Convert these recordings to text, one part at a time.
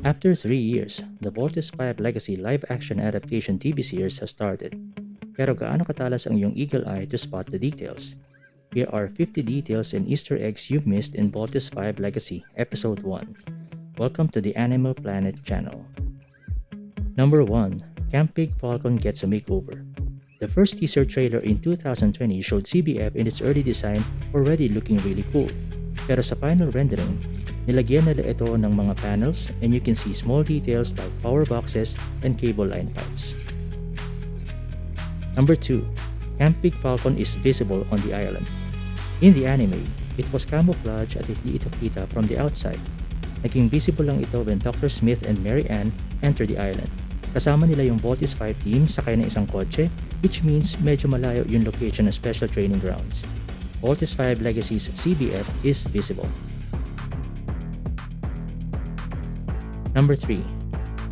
After 3 years, the Voltes 5 Legacy live-action adaptation TV series has started. Pero gaano katalas ang iyong eagle eye to spot the details? Here are 50 details and Easter eggs you've missed in Voltes 5 Legacy, Episode 1. Welcome to the Animal Planet channel. Number 1. Camp Pig Falcon gets a makeover. The first teaser trailer in 2020 showed CBF in its early design already looking really cool. Pero sa final rendering, nilagyan nila ito ng mga panels and you can see small details like power boxes and cable line pipes. Number 2. Camp Pig Falcon is visible on the island. In the anime, it was camouflaged at hindi ito kita from the outside. Naging visible lang ito when Dr. Smith and Mary Ann enter the island. Kasama nila yung Voltes 5 team sakay ng isang kotse, which means medyo malayo yung location ng special training grounds. Voltes 5 Legacy's CBF is visible. Number 3.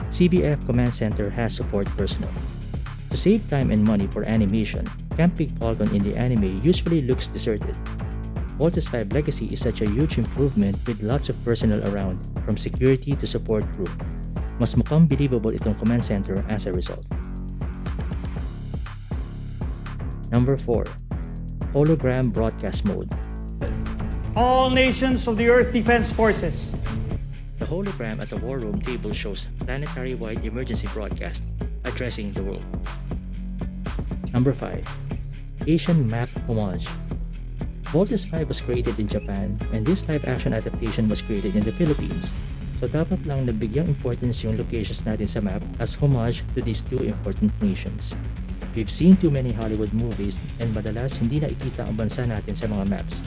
CBF Command Center has support personnel. To save time and money for animation, Camp Pig Falcon in the anime usually looks deserted. Voltes 5 Legacy is such a huge improvement with lots of personnel around, from security to support crew. Mas mukhang believable itong command center as a result. Number 4. Hologram Broadcast Mode. All nations of the Earth Defense Forces. The hologram at the War Room table shows planetary-wide emergency broadcast addressing the world. Number 5. Asian Map Homage. Voltes 5 was created in Japan and this live-action adaptation was created in the Philippines. So dapat lang nabigyang importance yung locations natin sa map as homage to these two important nations. We've seen too many Hollywood movies and madalas hindi na ikita ang bansa natin sa mga maps.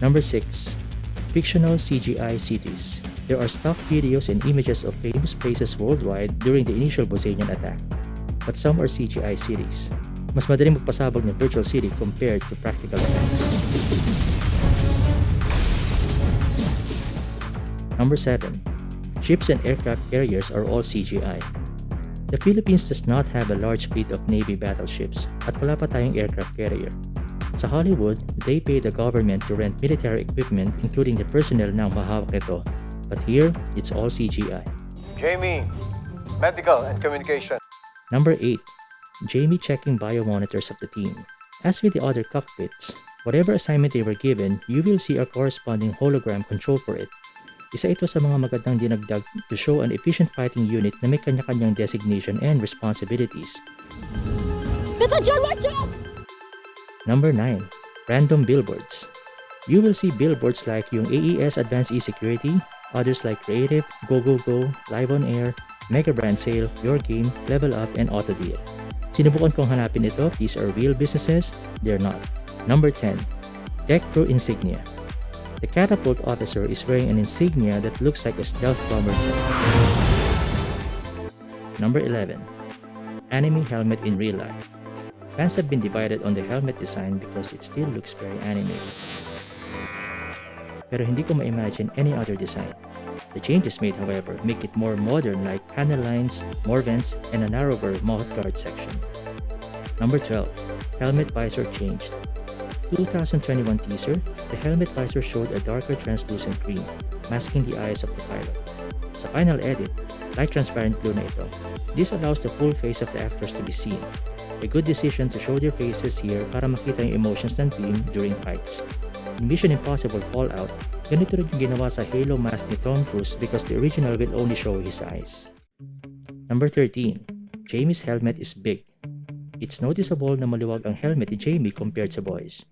Number 6. Fictional CGI cities. There are stock videos and images of famous places worldwide during the initial Bosanian attack. But some are CGI cities. Mas madaling magpasabog ng virtual city compared to practical effects. Number 7. Ships and aircraft carriers are all CGI. The Philippines does not have a large fleet of Navy battleships at wala pa tayong aircraft carrier. Sa Hollywood, they pay the government to rent military equipment including the personnel na mahawak nito. But here, it's all CGI. Jamie, medical and communication. Number 8. Jamie checking biomonitors of the team. As with the other cockpits, whatever assignment they were given, you will see a corresponding hologram control for it. Isa ito sa mga magandang dinagdag to show an efficient fighting unit na may kanya-kanyang designation and responsibilities. Mr. John, watch out! Number 9. Random billboards. You will see billboards like yung AES Advanced E-Security, others like Creative, Go Go Go, Live on Air, Mega Brand Sale, Your Game, Level Up, and Auto Deal. Sinubukan kong hanapin ito, these are real businesses, they're not. Number 10. Deck Crew Insignia. The catapult officer is wearing an insignia that looks like a stealth bomber jet. Number 11. Anime helmet in real life. Fans have been divided on the helmet design because it still looks very anime. Pero hindi ko ma-imagine any other design. The changes made, however, make it more modern like panel lines, more vents, and a narrower mouthguard section. Number 12. Helmet visor changed. 2021 teaser, the helmet visor showed a darker translucent green, masking the eyes of the pilot. Sa final edit, light transparent blue na ito. This allows the full face of the actors to be seen. A good decision to show their faces here para makita yung emotions ng team during fights. In Mission Impossible Fallout, ganito rin yung ginawa sa Halo mask ni Tom Cruise because the original will only show his eyes. Number 13. Jamie's helmet is big. It's noticeable na maluwag ang helmet ni Jamie compared sa boys.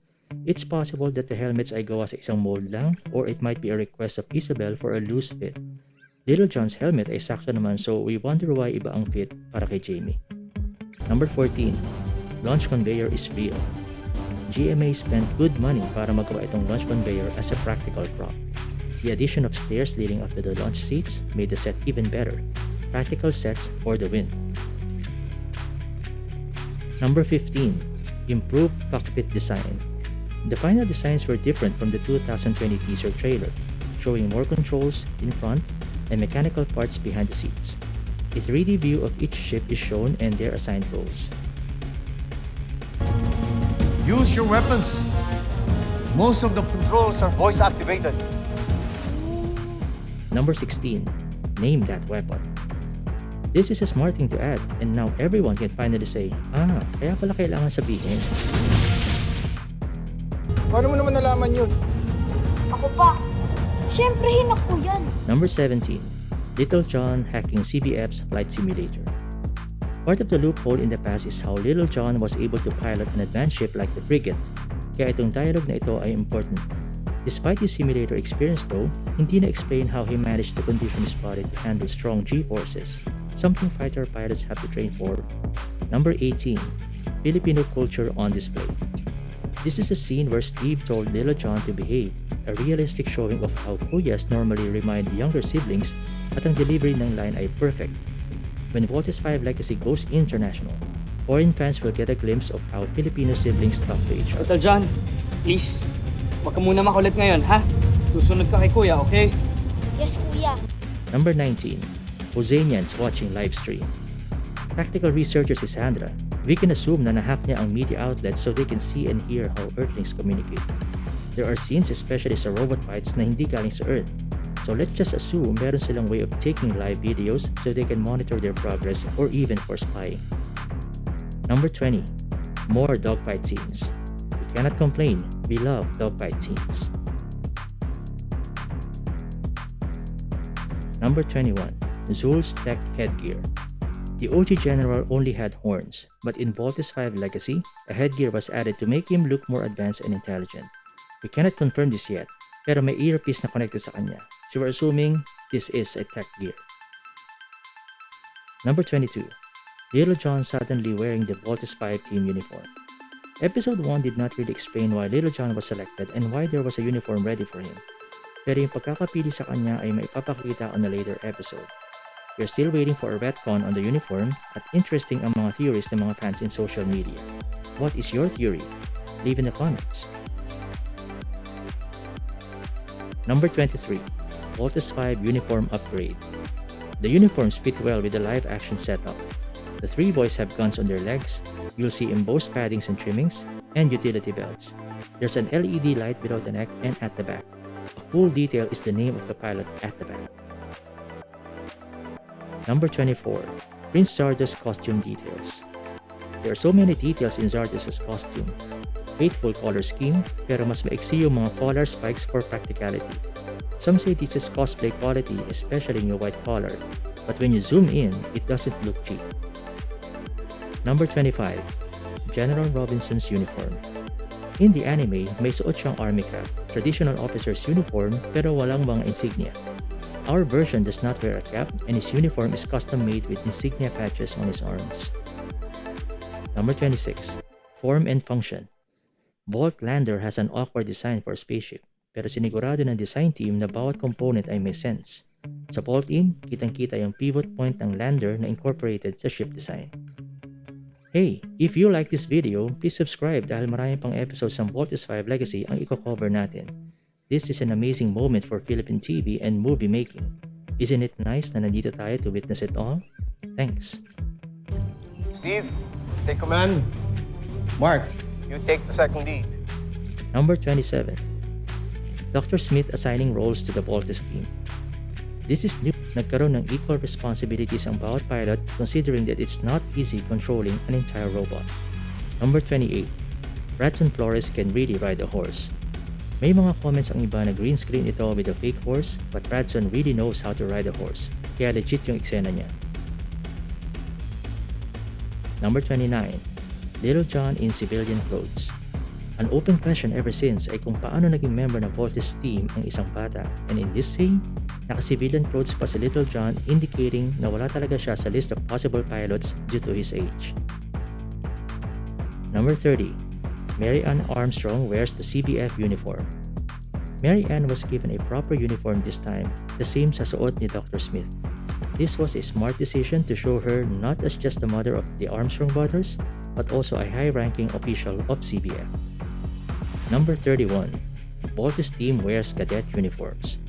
It's possible that the helmets ay gawa sa isang mold lang or it might be a request of Isabel for a loose fit. Little John's helmet ay sakto naman so we wonder why iba ang fit para kay Jamie. Number 14. Launch conveyor is real. GMA spent good money para magawa itong launch conveyor as a practical prop. The addition of stairs leading up to the launch seats made the set even better. Practical sets for the win. Number 15. Improved cockpit design. The final designs were different from the 2020 teaser trailer, showing more controls in front and mechanical parts behind the seats. A 3D view of each ship is shown and their assigned roles. Use your weapons. Most of the controls are voice activated. Number 16. name that weapon. This is a smart thing to add, and now everyone can finally say, kaya pala kailangan sabihin. Paano mo naman nalaman yun? Ako pa. Siyempre, hinak ko yan. Number 17. Little John hacking CBF's flight simulator. Part of the loophole in the past is how Little John was able to pilot an advanced ship like the frigate, kaya itong dialogue na ito ay important. Despite his simulator experience though, hindi na-explain how he managed to condition his body to handle strong G-forces, something fighter pilots have to train for. Number 18. Filipino culture on display. This is a scene where Steve told Little John to behave, a realistic showing of how kuyas normally remind younger siblings at ang delivery ng line ay perfect. When Voltes 5 Legacy goes international, foreign fans will get a glimpse of how Filipino siblings talk to each other. Little John, please, wag ka muna makulit ngayon, ha? Susunod ka kay Kuya, okay? Yes, kuya. Number 19. Hosanians watching live stream. Tactical researcher si Sandra, we can assume na nahack niya ang media outlets so they can see and hear how Earthlings communicate. There are scenes especially sa robot fights na hindi galing sa Earth. So let's just assume meron silang way of taking live videos so they can monitor their progress or even for spying. Number 20. More dogfight scenes. We cannot complain, we love dogfight scenes. Number 21. Zul's tech headgear. The OG General only had horns, but in Voltes 5 Legacy, a headgear was added to make him look more advanced and intelligent. We cannot confirm this yet, pero may earpiece na connected sa kanya, so we're assuming this is a tech gear. Number 22. Little John suddenly wearing the Voltes 5 team uniform. Episode 1 did not really explain why Little John was selected and why there was a uniform ready for him, pero yung pagkakapili sa kanya ay maipapakita on a later episode. We're still waiting for a retcon on the uniform at interesting ang mga theories ng mga fans in social media. What is your theory? Leave in the comments. Number 23. Voltes 5 uniform upgrade. The uniforms fit well with the live action setup. The three boys have guns on their legs. You'll see embossed paddings and trimmings, and utility belts. There's an LED light below the neck and at the back. A cool detail is the name of the pilot at the back. Number 24. Prince Zardos costume details. There are so many details in Zardos' costume. Faithful color scheme, pero mas maiksi yung mga collar spikes for practicality. Some say this is cosplay quality, especially in your white collar, but when you zoom in, it doesn't look cheap. Number 25. General Robinson's uniform. In the anime, may suot siyang army cap, traditional officer's uniform, pero walang mga insignia. Our version does not wear a cap, and his uniform is custom made with insignia patches on his arms. Number 26. Form and function. Vault Lander has an awkward design for a spaceship, pero sinigurado ng design team na bawat component ay may sense. Sa Vault-in, kitang-kita yung pivot point ng lander na incorporated sa ship design. Hey, if you like this video, please subscribe dahil marami pang episodes ng Voltes 5 Legacy ang i-cover natin. This is an amazing moment for Philippine TV and movie making. Isn't it nice na nandito tayo to witness it all? Thanks. Steve, take command. Mark, you take the second lead. Number 27. Dr. Smith assigning roles to the Voltes team. This is new. Nagkaroon ng equal responsibilities ang bawat pilot considering that it's not easy controlling an entire robot. Number 28. Ratson Flores can really ride a horse. May mga comments ang iba na green screen ito with a fake horse, but Ratson really knows how to ride a horse, kaya legit yung eksena niya. Number 29. Little John in civilian clothes. An open question ever since ay kung paano naging member ng Voltes team ang isang bata, and in this scene, naka-civilian clothes pa si Little John indicating na wala talaga siya sa list of possible pilots due to his age. Number 30. Mary Ann Armstrong wears the CBF uniform. Mary Ann was given a proper uniform this time, the same sa suot ni Dr. Smith. This was a smart decision to show her not as just the mother of the Armstrong brothers, but also a high-ranking official of CBF. Number 31. Voltes team wears cadet uniforms.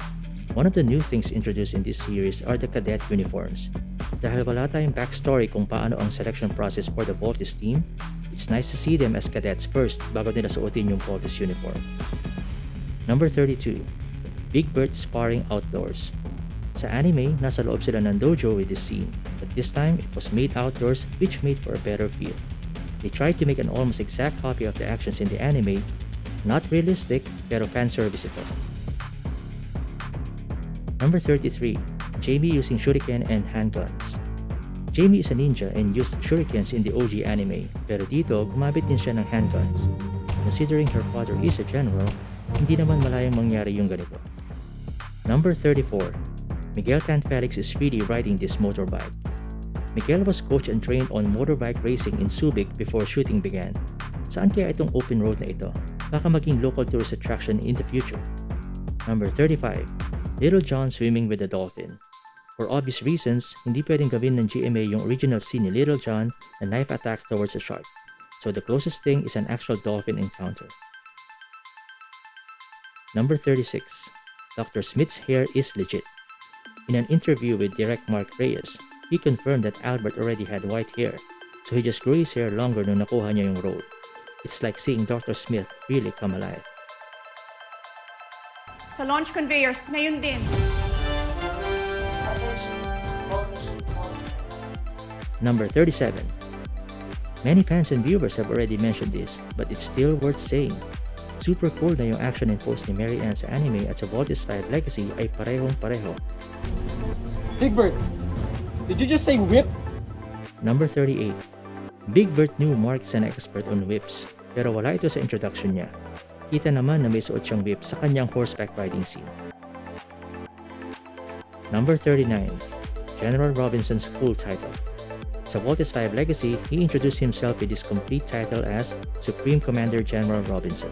One of the new things introduced in this series are the cadet uniforms. Dahil wala tayong backstory kung paano ang selection process for the Voltes team, it's nice to see them as cadets first bago nila suotin yung Voltes uniform. Number 32. Big Bird sparring outdoors. Sa anime, nasa loob sila ng dojo with this scene, but this time it was made outdoors which made for a better feel. They tried to make an almost exact copy of the actions in the anime. Not realistic, pero fanservice ito. Number 33. Jamie using shuriken and handguns. Jamie is a ninja and used shurikens in the OG anime, pero dito gumamit din siya ng handguns. Considering her father is a general, hindi naman malayang mangyari yung ganito. Number 34. Miguel Felix is really riding this motorbike. Miguel was coached and trained on motorbike racing in Subic before shooting began. Saan kaya itong open road na ito? Baka maging local tourist attraction in the future. Number 35. Little John swimming with a dolphin. For obvious reasons, hindi pwedeng gawin ng GMA yung original scene ni Little John na knife attack towards a shark. So the closest thing is an actual dolphin encounter. Number 36. Dr. Smith's hair is legit. In an interview with Direct Mark Reyes, he confirmed that Albert already had white hair, so he just grew his hair longer nung nakuha niya yung role. It's like seeing Dr. Smith really come alive. Sa launch conveyors, ngayon din. Number 37. Many fans and viewers have already mentioned this, but it's still worth saying. Super cool na yung action and pose ni Mary Ann sa anime at sa Voltes 5 Legacy ay parehong-pareho. Big Bird, did you just say whip? Number 38. Big Bird knew Mark is an expert on whips, pero wala ito sa introduction niya. Kita naman na may suot siyang whip sa kanyang horseback riding scene. Number 39. General Robinson's full title. Sa Voltes 5 Legacy, he introduced himself with his complete title as Supreme Commander General Robinson.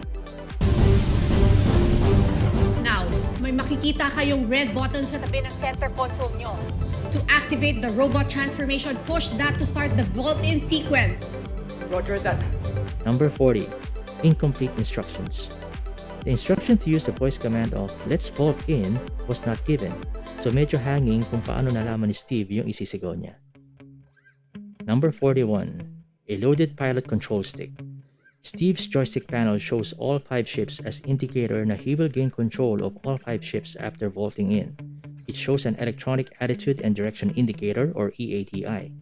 Now, may makikita kayong red button sa tabi ng center console nyo. To activate the robot transformation, push that to start the vault-in sequence. Roger that. Number 40. Incomplete instructions. The instruction to use the voice command of "Let's vault in" was not given, so medyo hanging kung paano nalaman ni Steve yung isisigaw niya. Number 41. A loaded pilot control stick. Steve's joystick panel shows all 5 ships as indicator na he will gain control of all 5 ships after vaulting in. It shows an electronic attitude and direction indicator or EADI.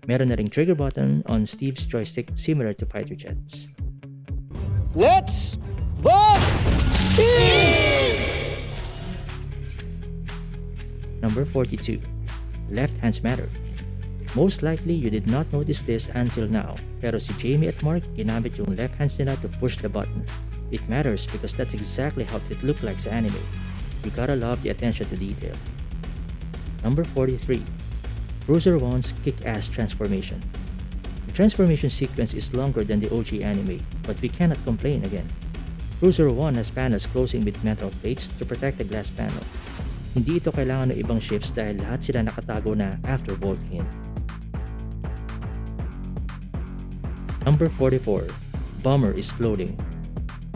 Meron na ring trigger button on Steve's joystick similar to fighter jets. Let's vault in! Number 42. Left hands matter. Most likely, you did not notice this until now, pero si Jamie at Mark ginamit yung left hands nila to push the button. It matters because that's exactly how it looked like sa anime. You gotta love the attention to detail. Number 43. Cruiser 1's kick-ass transformation. The transformation sequence is longer than the OG anime, but we cannot complain again. Cruiser 1 has panels closing with metal plates to protect the glass panel. Hindi ito kailangan ng ibang ships dahil lahat sila nakatago na after vaulting in. Number 44. Bomber is floating.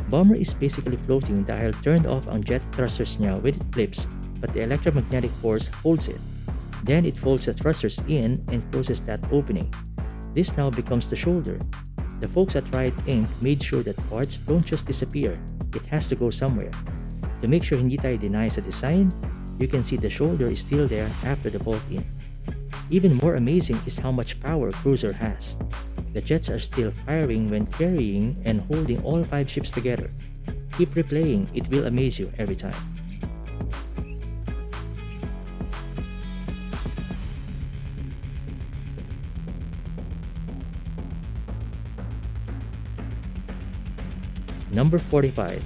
Bomber is basically floating dahil turned off ang jet thrusters niya when it flips, but the electromagnetic force holds it. Then it folds the thrusters in and closes that opening. This now becomes the shoulder. The folks at Riot Inc. made sure that parts don't just disappear. It has to go somewhere. To make sure hindi tayo deny sa design, you can see the shoulder is still there after the bolt in. Even more amazing is how much power Cruiser has. The jets are still firing when carrying and holding all 5 ships together. Keep replaying, it will amaze you every time. Number 45.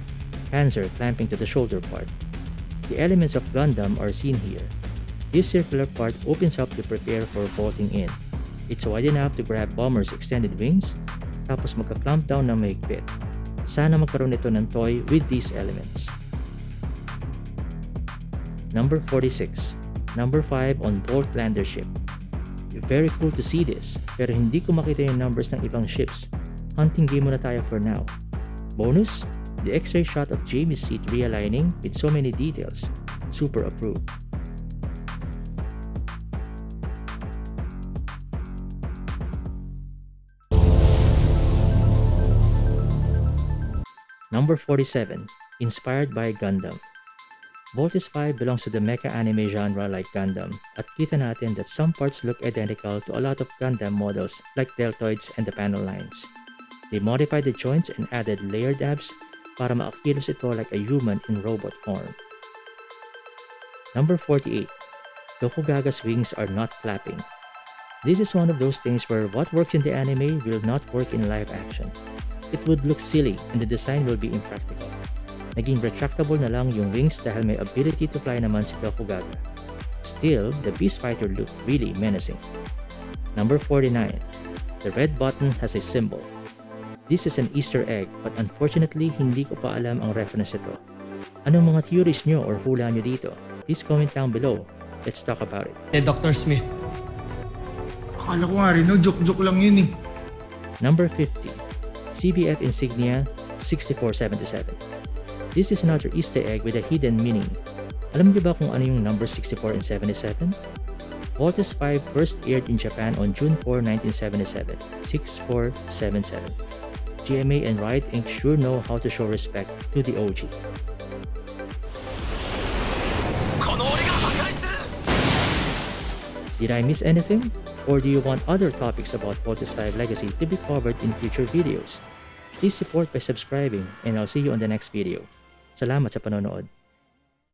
Panzer clamping to the shoulder part. The elements of Gundam are seen here. This circular part opens up to prepare for vaulting in. It's wide enough to grab Bomber's extended wings, tapos magka-clamp down na mahigpit. Sana magkaroon ito ng toy with these elements. Number 46. Number 5 on Bolt Lander ship. Very cool to see this, pero hindi ko makita yung numbers ng ibang ships. Hunting game muna tayo for now. Bonus, the X-ray shot of Jamie's seat realigning with so many details. Super approved. Number 47. Inspired by Gundam. Voltes 5 belongs to the mecha anime genre like Gundam, at kita natin that some parts look identical to a lot of Gundam models like deltoids and the panel lines. They modified the joints and added layered abs para maakilos ito like a human in robot form. Number 48. Tokugaga's wings are not flapping. This is one of those things where what works in the anime will not work in live action. It would look silly and the design will be impractical. Naging retractable na lang yung wings dahil may ability to fly naman si Tokugaga. Still, the Beast Fighter looked really menacing. Number 49. The red button has a symbol. This is an Easter egg but unfortunately hindi ko pa alam ang reference ito. Anong mga theories nyo or hula nyo dito? Please comment down below. Let's talk about it. Dr. Smith. Akala ko nga rin, no? Joke-joke lang yun eh. Number 50. CBF Insignia 6477. This is another Easter egg with a hidden meaning. Alam niyo ba kung ano yung number 64 and 77? Voltes 5 first aired in Japan on June 4, 1977. 6477. GMA and Riot Inc. sure know how to show respect to the OG. Did I miss anything? Or do you want other topics about Voltes 5 Legacy to be covered in future videos? Please support by subscribing and I'll see you on the next video. Salamat sa panonood.